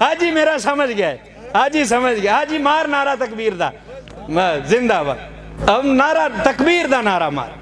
हाजी मेरा समझ गया, हाजी समझ गया। हाजी मार नारा तकबीर दा, जिंदाबाद। अब नारा तकबीर दा नारा मार,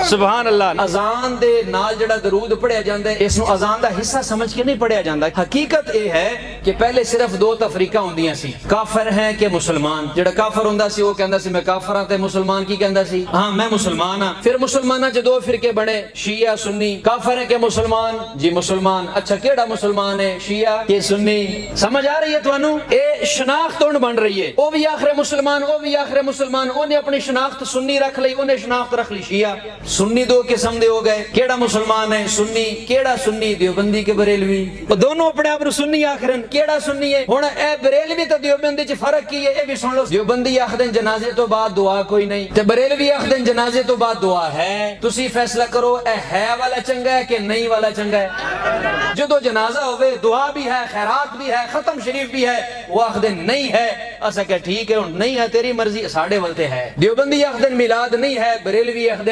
सुभान अल्लाह। अजान दे नाल जड़ा दरूद पढ़िया जाता है, इसनूं अजान दा हिस्सा समझ के नहीं पढ़िया जाता। हकीकत यह है कि पहले सिर्फ दो तफरीका होंदियां सी, काफिर है कि मुसलमान। जड़ा काफिर हुंदा सी वो कहंदा सी मैं काफिर हां, ते मुसलमान की कहंदा सी हां मैं मुसलमान हां। फिर मुसलमानां च दो फिरके बने, शिया सुन्नी। काफिर है कि मुसलमान, जी मुसलमान। अच्छा केड़ा मुसलमान है, शिया के सुन्नी? समझ आ रही है तुहानू? ए शनाख्त हुण बन रही है। ओ भी आखिर मुसलमान, ओ भी आखिर मुसलमान। ओने अपनी शनाख्त सुन्नी रख ली, ओने शनाख्त रख ली शिया। सुन्नी दो किस्म दे हो गए। केड़ा मुसलमान है, सुन्नी। केड़ा सुन्नी? देवबंदी के बरेलवी। वो दोनों अपने आप सुन्नी आखरन। केड़ा सुन्नी है? हुण ए बरेलवी ते देवबंदी च फर्क की है, ए भी सुन लो। देवबंदी आखदे जनाजे तो बाद दुआ कोई नहीं, ते बरेलवी आखदे जनाजे तो बाद दुआ है। तुसी फैसला करो ए है वाला चंगा है कि नहीं वाला चंगा है। जो जनाजा होवे दुआ भी है, खैरात भी है, खत्म शरीफ भी है। वो आखदे नहीं है, असा कह ठीक है नहीं है तेरी मर्जी, साढ़े वलते है। देवबंदी आखदे मिलाद नहीं है, बरेलवी आखदे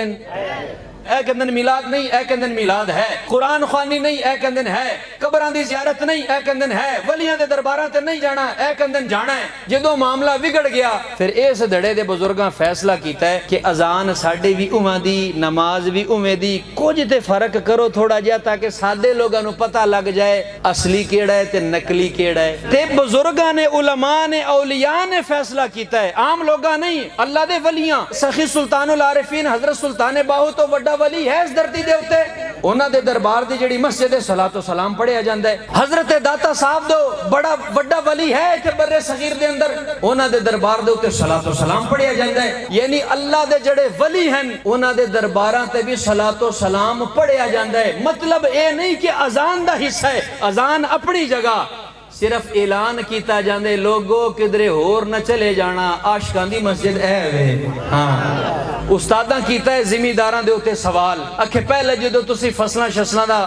ए कहंदन मिलाद नहीं, ए कहंदन मिलाद है। कुरान ख्वानी नहीं, ए कहंदन है। कबरां दी ज़ियारत नहीं, ए कहंदन है। वलियां दे दरबारां ते नहीं जाना, ए कहंदन जाना है। जदों मामला बिगड़ गया फिर इस धड़े दे बुजुर्गां फैसला कीता है कि अजान साडी भी उवां दी, नमाज भी उवें दी। कुछ ते फर्क करो थोड़ा जिहा, ताकि सादे लोगां नूं पता लग जाए असली केड़ा है ते नकली केड़ा है। ते बुजुर्गां ने, उलमा ने, औलिया ने फैसला कीता है, आम लोगां नहीं। अल्लाह दे वलियां, सखी सुल्तानुल आरिफीन हजरत सुल्तान बाहू तो वड्डा वली है इस धरती दे उत्ते। उन्हां दे दरबार दी जेड़ी मस्जिद है सलातो सलाम पढ़िया जांदा है। हजरत दाता साहब दो बड़ा वड्डा वली है इत्थे बर्रे सगीर दे अंदर, उन्हां दे दरबार दे उत्ते सलातो सलाम पढ़िया जांदा है। यानी अल्लाह दे जेड़े वली हन उन्हां दे दरबारां ते भी सलातो सलाम पढ़िया जांदा है। मतलब ये नहीं कि अजान दा हिस्सा है, अजान अपनी जगह सिर्फ ऐलान किया जांदे लोगो किधरे होर न चले जाना, आशिकां दी मस्जिद है वे। हाँ उस्तादा कीता है जिमीदारां दे उत्ते सवाल, आखे पहले जदों तुसी फसलां शसलां दा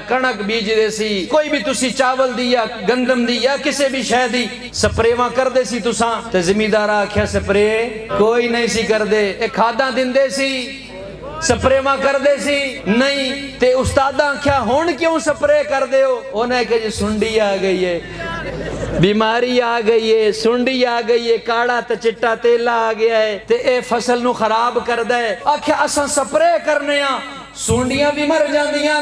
कणक बीजदे सी, कोई भी तुसी चावल दी या गंदम दी या किसी भी शय दी स्प्रेवां करदे सी तुसां, ते जिमीदारा आख्या स्प्रे कोई नहीं सी करदे। ए खादां दिंदे सी, स्प्रेवा करदे सी नहीं। ते उस्तादा आख्या हुण क्यों स्प्रे करदे हो? उन्हें कहा जी सुंडी आ गई है, बीमारी आ गई है, सुंडी आ गई है, काला ते चिट्टा तेला आ गया है, ते ए फसल नू खराब करदा है। आख्या असां स्प्रे करने आ, सुंडियां भी मर जांदियां,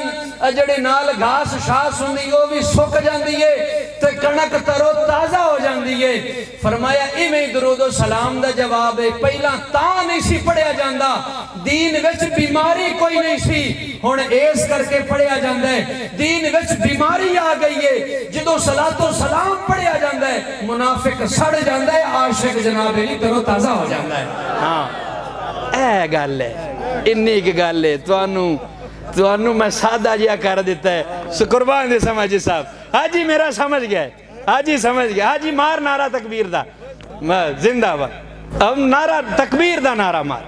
जड़े नाल घास शास हुंदी वो भी सुक जांदी है, ते कणक तरो ताजा हो जांदी है। फरमाया इवें दरूद सलाम दा जवाब है। पहला तां नहीं सी पढ़िया जांदा, दीन विच बीमारी कोई नहीं सी, हुण इस करके पढ़िया जांदा है। दीन विच बीमारी आ गई है, जदों सलातो सलाम पढ़िया जांदा है मुनाफिक सड़ जांदा है, आशिक जनाब नहीं तरो ताजा हो जांदा है। हाँ ऐ गल है, इन्नी की गल है। तुहानू मैं सादा जिहा कर दिता है। कुर्बान दे समझ साहब, हाजी मेरा समझ गया, हाजी समझ गया। हाजी मार नारा तकबीर दा, जिंदाबाद। अब नारा तकबीर दा नारा मार,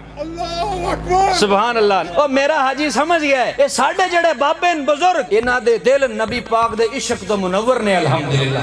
सुभान अल्लाह। और मेरा हाजी समझ गया ये साडे जेड़े बाबे बुजुर्ग, इन्हां दे दिल नबी पाक दे इश्क तो मुनव्वर ने, अल्हम्दुलिल्लाह।